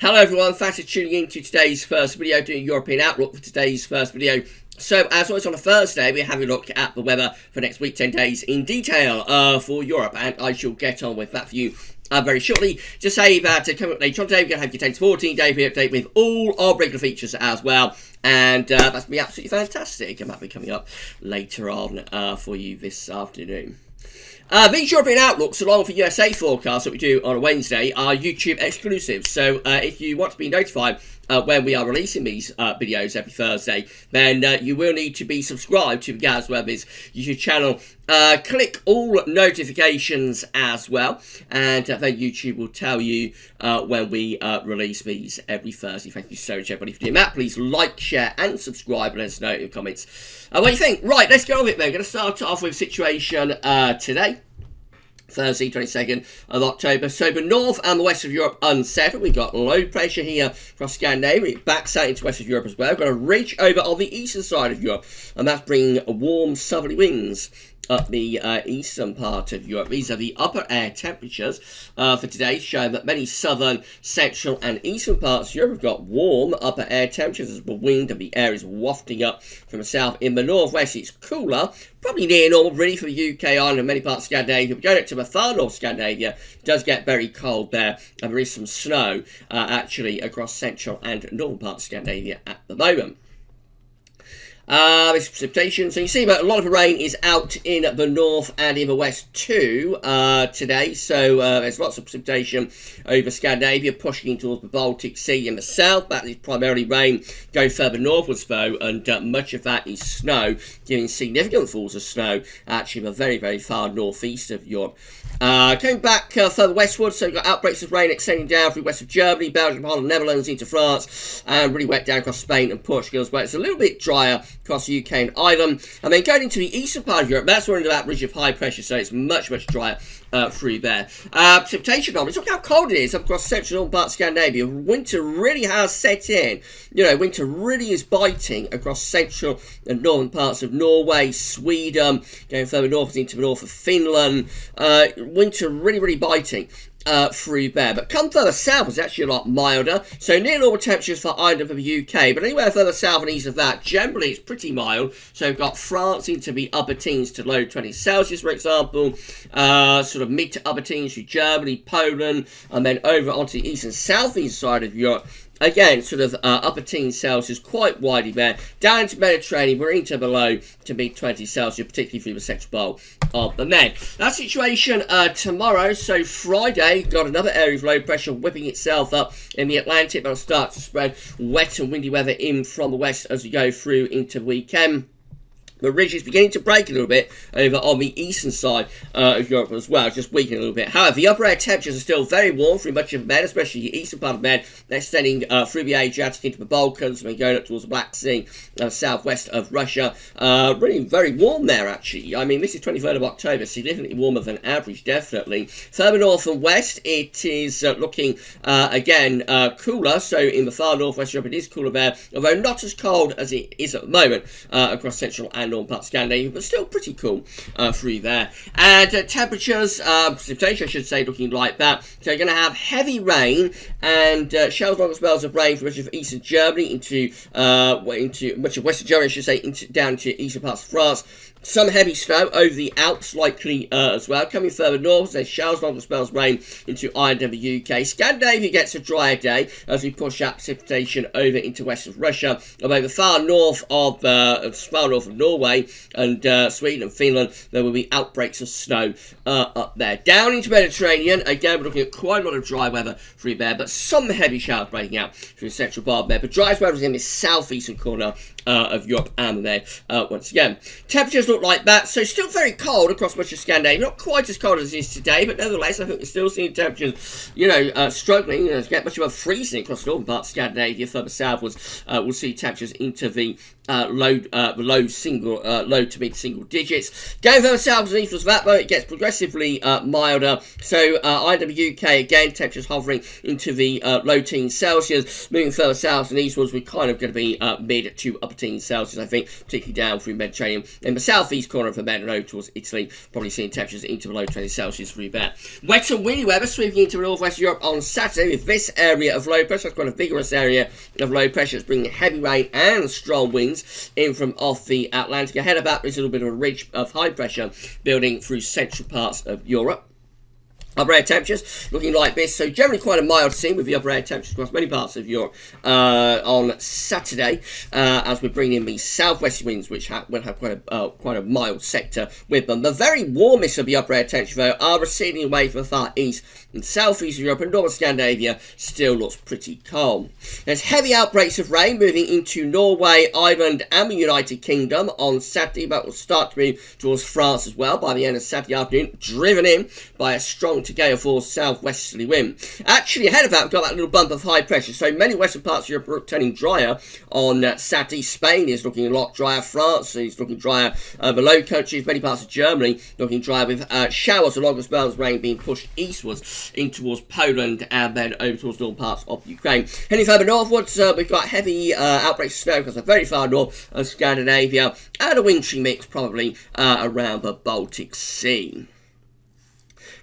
Hello everyone, thanks for tuning in to today's first video, doing a European outlook for today's first video. So, as always on a Thursday, we're having a look at the weather for next week, 10 days in detail for Europe, and I shall get on with that for you very shortly. Just say that coming up later on today, we're going to have your 10 to 14 day update with all our regular features as well, and that's going to be absolutely fantastic, and that'll be coming up later on for you this afternoon. These European outlooks, along with USA forecasts that we do on a Wednesday, are YouTube exclusives. So if you want to be notified when we are releasing these videos every Thursday, then you will need to be subscribed to the GavsWeatherVids YouTube channel. Click all notifications as well, and then YouTube will tell you when we release these every Thursday. Thank you so much, everybody, for doing that. Please like, share, and subscribe, and let us know in the comments what you think. Right, let's get on with it then. We're going to start off with situation today. Thursday, 22nd of October. So the north and the west of Europe unsettled. We've got low pressure here across Scandinavia. It backs out into west of Europe as well. We've got a ridge over on the eastern side of Europe, and that's bringing warm southerly winds up the eastern part of Europe. These are the upper air temperatures for today, showing that many southern, central and eastern parts of Europe have got warm upper air temperatures as the wind and the air is wafting up from the south. In the northwest it's cooler, probably near normal really for the UK, Ireland and many parts of Scandinavia. We're going up to the far north Scandinavia. It does get very cold there, and there is some snow actually across central and northern parts of Scandinavia at the moment. This precipitation, so you see that a lot of the rain is out in the north and in the west too today, so there's lots of precipitation over Scandinavia, pushing towards the Baltic Sea in the south. That is primarily rain going further northwards though, and much of that is snow, giving significant falls of snow actually in the very, very far northeast of Europe. Coming back further westward, so we've got outbreaks of rain extending down through west of Germany, Belgium, Holland, Netherlands into France, and really wet down across Spain and Portugal as well. It's a little bit drier across the UK and Ireland, and then going into the eastern part of Europe, that's where under that ridge of high pressure, so it's much, much drier through there. Precipitation numbers, look how cold it is up across central and northern parts of Scandinavia. Winter really has set in. You know, winter really is biting across central and northern parts of Norway, Sweden, going further north into the north of Finland. Winter really, really biting through there. But come further south, it's actually a lot milder. So near normal temperatures for Ireland and the UK, but anywhere further south and east of that, generally it's pretty mild. So we've got France into the upper teens to low 20 Celsius, for example, sort of mid to upper teens through Germany, Poland, and then over onto the east and southeast side of Europe. Again, sort of upper teens Celsius, quite widely there. Down into Mediterranean, we're into below to mid 20 Celsius, particularly through the central bowl of the Med. That situation tomorrow, so Friday, got another area of low pressure whipping itself up in the Atlantic. That'll start to spread wet and windy weather in from the west as we go through into the weekend. The ridge is beginning to break a little bit over on the eastern side of Europe as well, just weakening a little bit. However, the upper air temperatures are still very warm through much of the Med, especially the eastern part of the Med, extending through the Adriatic into the Balkans, and then going up towards the Black Sea, southwest of Russia. Really very warm there, actually. I mean, this is 23rd of October, significantly warmer than average, definitely. Further north and west, it is looking, again, cooler. So in the far northwest Europe, it is cooler there, although not as cold as it is at the moment across central and northern parts of Scandinavia, but still pretty cool through there. And temperatures, precipitation I should say, looking like that. So you're going to have heavy rain and shells long spells of rain from much of eastern Germany into much of western Germany, I should say, down to eastern parts of France. Some heavy snow over the Alps likely as well. Coming further north, there's showers, long spells of rain into Ireland and the UK. Scandinavia gets a drier day as we push up precipitation over into west of Russia. Although the far north of Norway and Sweden and Finland, there will be outbreaks of snow up there. Down into Mediterranean, again we're looking at quite a lot of dry weather through there, but some heavy showers breaking out through the central part there. But driest weather is in the southeastern corner of Europe and there once again. Temperatures look like that, so still very cold across much of Scandinavia. Not quite as cold as it is today, but nevertheless I think we're still seeing temperatures, you know, struggling to get much of a freezing across the northern part of Scandinavia. Further southwards we'll see temperatures into the low to mid single digits. Going further south and eastwards of that, though, it gets progressively milder. So Ireland and the UK, again, temperatures hovering into the low teens Celsius. Moving further south and eastwards, we're kind of going to be mid to upper teens Celsius, I think, particularly down through Mediterranean. In the south southeast corner of the Mediterranean towards Italy, probably seeing temperatures into below 20 Celsius through there. Wet and windy weather sweeping into northwest Europe on Saturday with this area of low pressure. It's quite a vigorous area of low pressure. It's bringing heavy rain and strong winds in from off the Atlantic. Ahead of that, there's a little bit of a ridge of high pressure building through central parts of Europe. Upper air temperatures looking like this, so generally quite a mild scene with the upper air temperatures across many parts of Europe on Saturday, as we're bringing in the southwest winds, which will have quite a mild sector with them. The very warmest of the upper air temperatures, though, are receding away from the far east and southeast of Europe, and northern Scandinavia still looks pretty calm. There's heavy outbreaks of rain moving into Norway, Ireland, and the United Kingdom on Saturday, but will start to move towards France as well by the end of Saturday afternoon, driven in by a strong to gale force southwesterly wind. Actually, ahead of that, we've got that little bump of high pressure. So many western parts of Europe are turning drier on Saturday. Spain is looking a lot drier. France is looking drier. The Low Countries, many parts of Germany looking drier with showers along as well as rain being pushed eastwards in towards Poland and then over towards northern parts of Ukraine. Heading further northwards, we've got heavy outbreaks of snow because they're very far north of Scandinavia and a wintry mix probably around the Baltic Sea.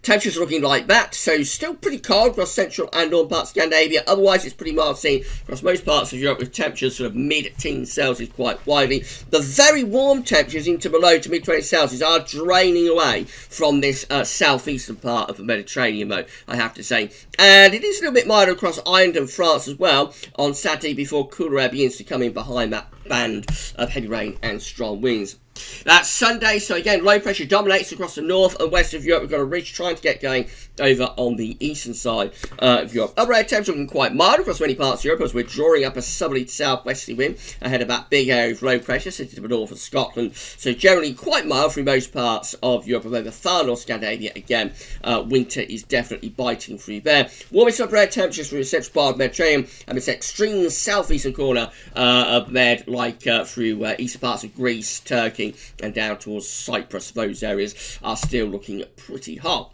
Temperatures are looking like that, so still pretty cold across central and northern parts of Scandinavia. Otherwise, it's pretty mild scene across most parts of Europe with temperatures sort of mid-teens Celsius quite widely. The very warm temperatures into below to mid-20 Celsius are draining away from this southeastern part of the Mediterranean, though, I have to say. And it is a little bit milder across Ireland and France as well on Saturday before cooler air begins to come in behind that band of heavy rain and strong winds. That's Sunday, so again, low pressure dominates across the north and west of Europe. We've got a ridge trying to get going over on the eastern side of Europe. Upper air temperatures looking quite mild across many parts of Europe as we're drawing up a southerly to southwesterly wind ahead of that big area of low pressure sitting to the north of Scotland. So generally quite mild through most parts of Europe, although the far north Scandinavia, again, winter is definitely biting through there. Warmest upper air temperatures through the central part of the Mediterranean and this extreme southeastern corner of Med, like through eastern parts of Greece, Turkey, and down towards Cyprus. Those areas are still looking pretty hot.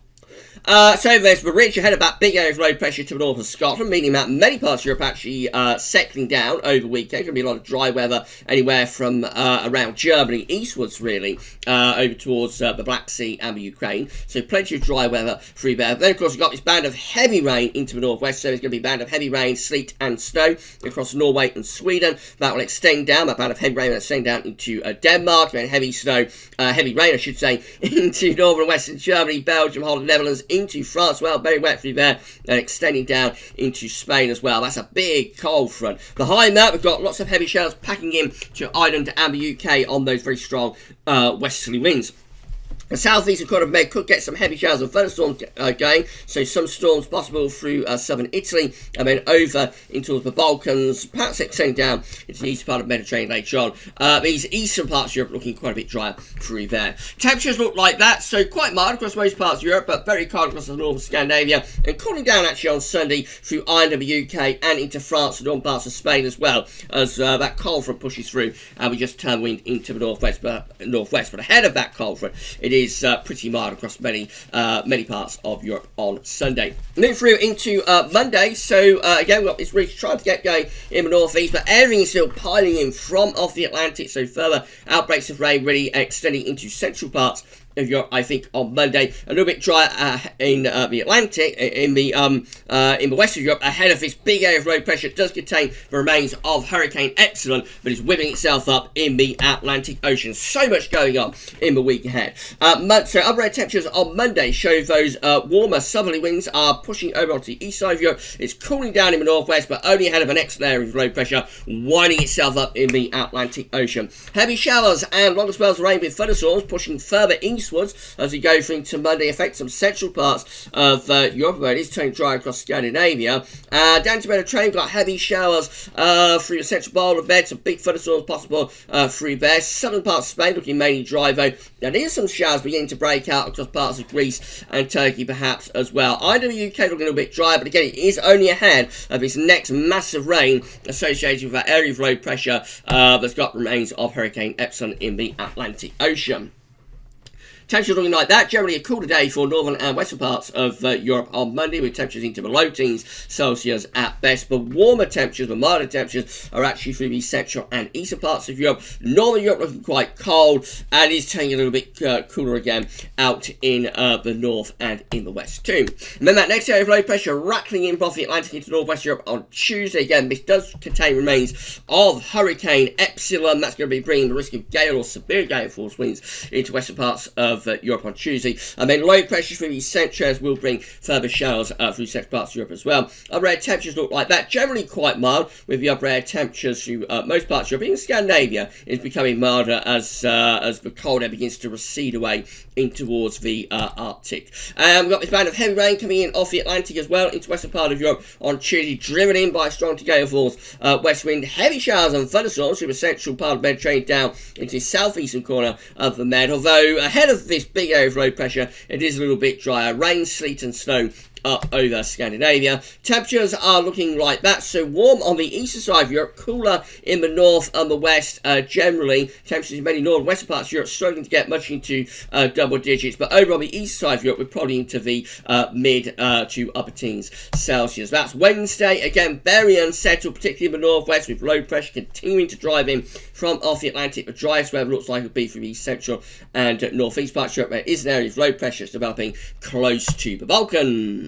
So there's the ridge ahead of that big area of low pressure to the north of Scotland, meaning that many parts of Europe actually settling down over the weekend. Going to be a lot of dry weather anywhere from around Germany eastwards, really, over towards the Black Sea and the Ukraine. So plenty of dry weather through there. Then, of course, we've got this band of heavy rain into the northwest. So there's going to be a band of heavy rain, sleet and snow across Norway and Sweden. That will extend down. That band of heavy rain will extend down into Denmark. Then heavy snow, heavy rain, I should say, into northern and western Germany, Belgium, Holland, Netherlands, into France, well, very wet through there, and extending down into Spain as well. That's a big cold front. Behind that, we've got lots of heavy showers packing in to Ireland and the UK on those very strong westerly winds. The southeastern corner of Med could get some heavy showers and thunderstorms going, so some storms possible through southern Italy and then over into the Balkans, perhaps extending down into the eastern part of the Mediterranean later on. These eastern parts of Europe looking quite a bit drier through there. Temperatures look like that, so quite mild across most parts of Europe, but very cold across the north of Scandinavia, and cooling down actually on Sunday through Ireland and the UK and into France and northern parts of Spain as well, as that cold front pushes through and we just turn wind into the northwest. But ahead of that cold front, it is pretty mild across many parts of Europe on Sunday. Moving through into Monday, so again we've got this ridge trying to get going in the northeast, but everything is still piling in from off the Atlantic, so further outbreaks of rain really extending into central parts of Europe, I think, on Monday. A little bit drier in the Atlantic, in the west of Europe, ahead of this big area of low pressure. It does contain the remains of Hurricane Epsilon, but it's whipping itself up in the Atlantic Ocean. So much going on in the week ahead. So upper air temperatures on Monday show those warmer southerly winds are pushing over onto the east side of Europe. It's cooling down in the northwest, but only ahead of an excellent area of low pressure, winding itself up in the Atlantic Ocean. Heavy showers and longer spells of rain with thunderstorms pushing further eastwards as we go through to Monday, affect some central parts of Europe, where it is turning dry across Scandinavia. Down to Mediterranean, got heavy showers through the central bowl of bed, some big thunderstorms possible through there. Southern parts of Spain looking mainly dry though. There is some showers beginning to break out across parts of Greece and Turkey perhaps as well. Ireland and the UK looking a little bit dry, but again it is only ahead of this next massive rain associated with that area of low pressure that's got remains of Hurricane Epsilon in the Atlantic Ocean. Temperatures looking like that. Generally a cooler day for northern and western parts of Europe on Monday, with temperatures into the low teens Celsius at best. But warmer temperatures, but milder temperatures are actually through the central and eastern parts of Europe. Northern Europe looking quite cold, and is turning a little bit cooler again out in the north and in the west too. And then that next area of low pressure rattling in off the Atlantic into northwest Europe on Tuesday. Again, this does contain remains of Hurricane Epsilon. That's going to be bringing the risk of gale or severe gale force winds into western parts of Europe on Tuesday. And then low pressures through the central will bring further showers through central parts of Europe as well. Upper air temperatures look like that, generally quite mild, with the upper air temperatures through most parts of Europe. Even Scandinavia is becoming milder as the cold air begins to recede away in towards the Arctic. We've got this band of heavy rain coming in off the Atlantic as well into western part of Europe on Tuesday, driven in by strong to gale force west wind. Heavy showers and thunderstorms through the central part of the Mediterranean down into the southeastern corner of the Med. Although ahead of this big area of low pressure, it is a little bit drier. Rain, sleet and snow up over Scandinavia. Temperatures are looking like that, so warm on the eastern side of Europe, cooler in the north and the west. Generally, temperatures in many northern and western parts of Europe struggling to get much into double digits, but over on the east side of Europe, we're probably into the mid to upper teens Celsius. That's Wednesday. Again, very unsettled, particularly in the northwest, with low pressure continuing to drive in from off the Atlantic. The driest weather looks like it will be from the central and northeast parts of Europe. There is an area of low pressure that's developing close to the Balkans.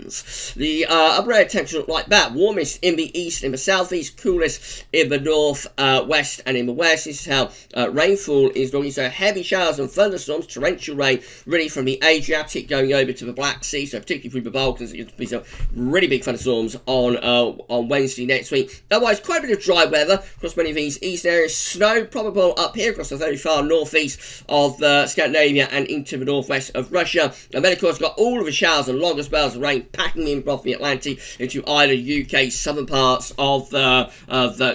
The upper air temperatures look like that. Warmest in the east and the southeast, coolest in the north, west and in the west. This is how rainfall is looking. So heavy showers and thunderstorms, torrential rain, really from the Adriatic going over to the Black Sea. So particularly through the Balkans, there's going to be some really big thunderstorms on Wednesday next week. Otherwise, quite a bit of dry weather across many of these eastern areas. Snow probable up here across the very far northeast of Scandinavia and into the northwest of Russia. And then, of course, got all of the showers and longer spells of rain packing in off the Atlantic into Ireland, UK, southern parts of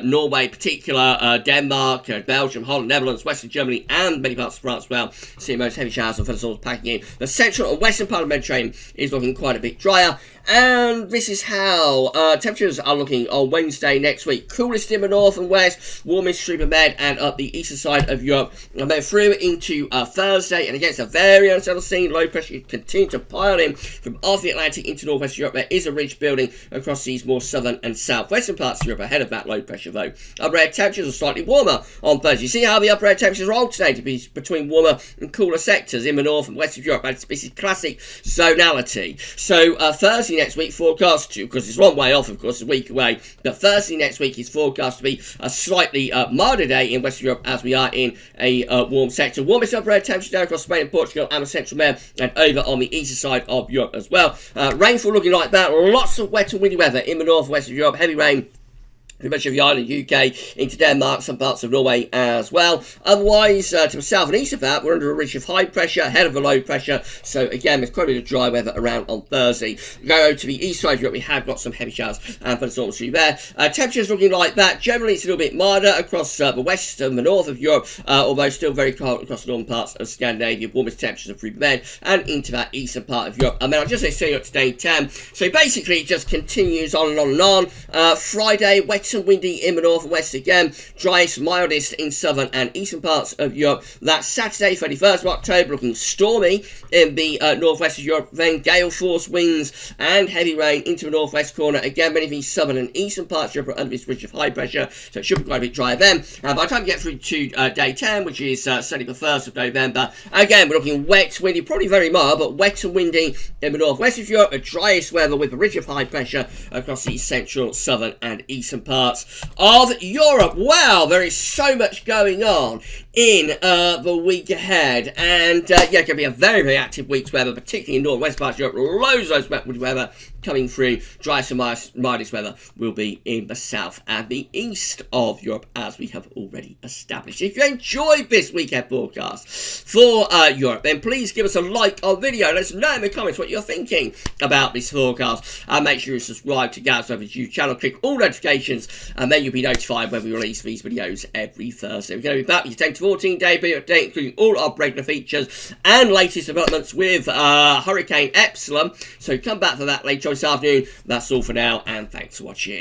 Norway, particular Denmark, Belgium, Holland, Netherlands, western Germany, and many parts of France as well. Seeing most heavy showers and thunderstorms packing in. The central and western part of the Mediterranean is looking quite a bit drier. And this is how temperatures are looking on Wednesday next week. Coolest in the north and west, warmest through the Med and up the eastern side of Europe. And then through into Thursday, and again, it's a very unsettled scene. Low pressure continues to pile in from off the Atlantic into northwest Europe. There is a ridge building across these more southern and southwestern parts of Europe ahead of that low pressure, though. Upper air temperatures are slightly warmer on Thursday. You see how the upper air temperatures are alternating between warmer and cooler sectors in the north and west of Europe. This is classic zonality. So Thursday next week forecast to, because it's one way off, of course, a week away, but Thursday next week is forecast to be a slightly milder day in Western Europe as we are in a warm sector. Warmest upper air temperature down across Spain and Portugal and the central Med and over on the eastern side of Europe as well. Rainfall looking like that. Lots of wet and windy weather in the north and west of Europe. Heavy rain pretty much of the island, UK, into Denmark, some parts of Norway as well. Otherwise, to the south and east of that, we're under a ridge of high pressure, ahead of the low pressure. So again, there's quite a bit of dry weather around on Thursday. Go over to the east side of Europe, we have got some heavy showers and thunderstorms through there. Temperatures looking like that. Generally, it's a little bit milder across the west and the north of Europe, although still very cold across the northern parts of Scandinavia. Warmest temperatures are through the Med and into that eastern part of Europe. And then I'll just say you up to day 10. So basically, it just continues on and on and on. Friday, wet and windy in the north and west again. Driest, mildest in southern and eastern parts of Europe. That's Saturday, 31st of October, looking stormy in the northwest of Europe. Then gale force winds and heavy rain into the northwest corner. Again, many of these southern and eastern parts of Europe are under this ridge of high pressure, so it should be quite a bit drier then. By the time we get through to day 10, which is Sunday the 1st of November, again, we're looking wet, windy, probably very mild, but wet and windy in the northwest of Europe. The driest weather with a ridge of high pressure across the central, southern and eastern parts of Europe. Wow, there is so much going on in the week ahead, and yeah, it's going to be a very, very active week's weather, particularly in north and west parts of Europe. Loads of wet weather coming through. Driest and mildest weather will be in the south and the east of Europe, as we have already established. If you enjoyed this weekend forecast for Europe, then please give us a like on video. Let us know in the comments what you're thinking about this forecast, and make sure you subscribe to GavsWeatherVids YouTube channel. Click all notifications, and then you'll be notified when we release these videos every Thursday. We're going to be back with your 10 to 14 day video update, including all our regular features and latest developments with Hurricane Epsilon. So come back for that later on this afternoon. That's all for now, and thanks for watching.